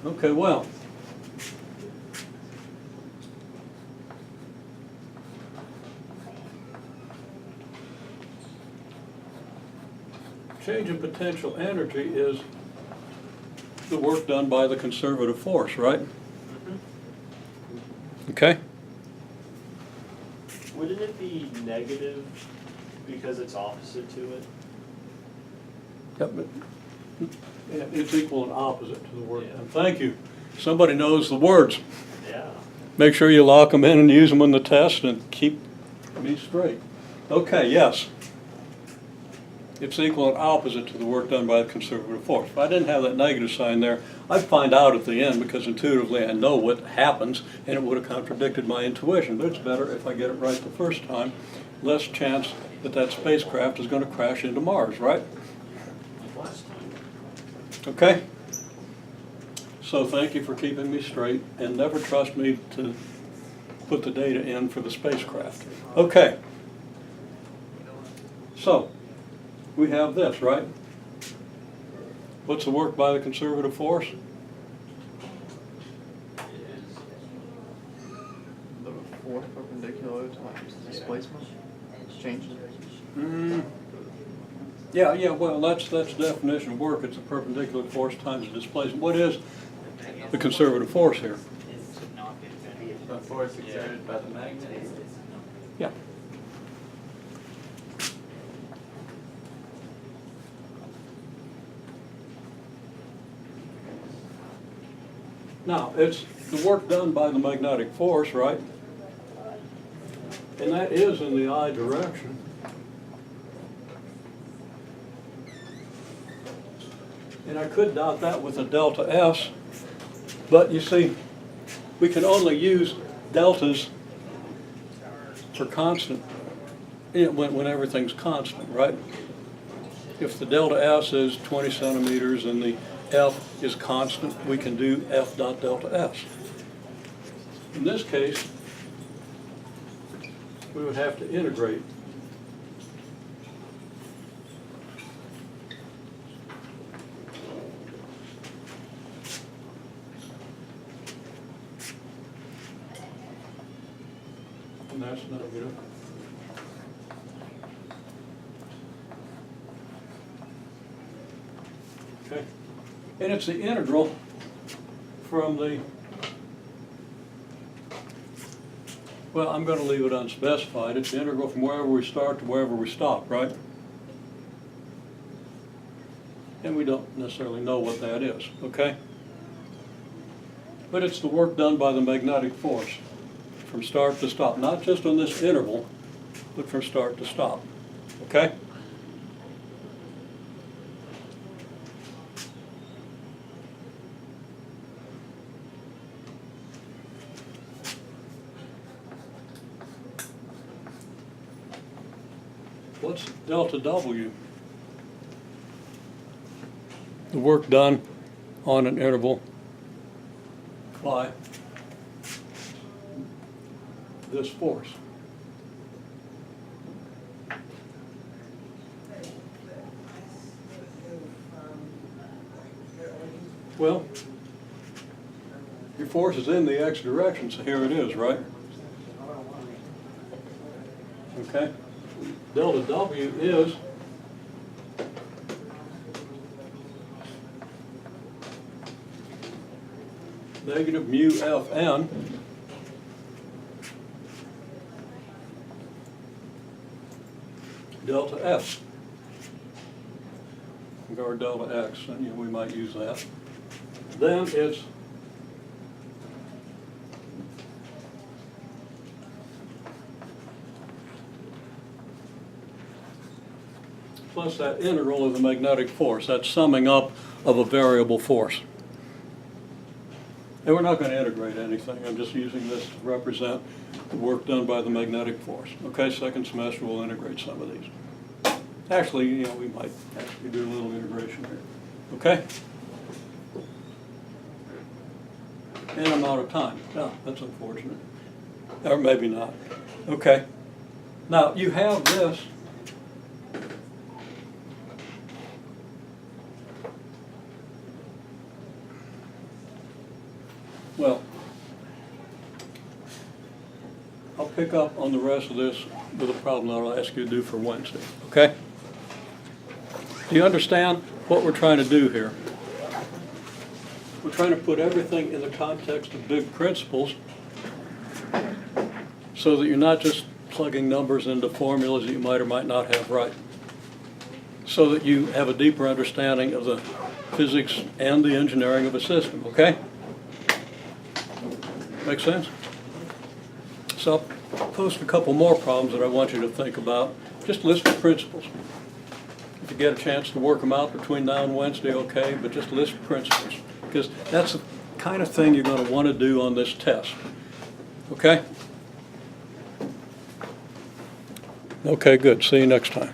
Okay, well. Change in potential energy is the work done by the conservative force, right? Okay? Wouldn't it be negative because it's opposite to it? Yep, but yeah, it's equal and opposite to the work Yeah. done. Thank you. Somebody knows the words. Yeah. Make sure you lock them in and use them in the test and keep me straight. Okay, yes. It's equal and opposite to the work done by the conservative force. If I didn't have that negative sign there, I'd find out at the end because intuitively I know what happens and it would have contradicted my intuition. But it's better if I get it right the first time. Less chance that that spacecraft is going to crash into Mars, right? Like last time. Okay? So thank you for keeping me straight and never trust me to put the data in for the spacecraft. Okay. So, we have this, right? What's the work by the conservative force? The force perpendicular times displacement changes. Yeah, well, that's definition of work. It's a perpendicular force times the displacement. What is the conservative force here? The force exerted by the magnet. Yeah. Now, it's the work done by the magnetic force, right? And that is in the I direction. And I could dot that with a delta S, but you see, we can only use deltas for constant, when everything's constant, right? If the delta S is 20 centimeters and the F is constant, we can do F dot delta S. In this case, we would have to integrate. And that's negative. Okay. And it's the integral from the, well, I'm going to leave it unspecified. It's the integral from wherever we start to wherever we stop, right? And we don't necessarily know what that is, okay? But it's the work done by the magnetic force from start to stop, not just on this interval, but from start to stop, okay? What's delta W? The work done on an interval by this force. Well, your force is in the x direction, so here it is, right? Okay. Delta W is negative mu Fn delta S. Or delta X, and we might use that. Then it's plus that integral of the magnetic force, that summing up of a variable force. And we're not going to integrate anything. I'm just using this to represent the work done by the magnetic force. Okay, second semester we'll integrate some of these. Actually, we might actually do a little integration here. Okay? And I'm out of time. No, that's unfortunate. Or maybe not. Okay. Now, you have this. Well, I'll pick up on the rest of this with a problem that I'll ask you to do for Wednesday, okay? Do you understand what we're trying to do here? We're trying to put everything in the context of big principles so that you're not just plugging numbers into formulas that you might or might not have right. So that you have a deeper understanding of the physics and the engineering of a system, okay? Make sense? So I'll post a couple more problems that I want you to think about. Just list the principles. If you get a chance to work them out between now and Wednesday, okay, but just list principles. Because that's the kind of thing you're going to want to do on this test. Okay? Okay, good. See you next time.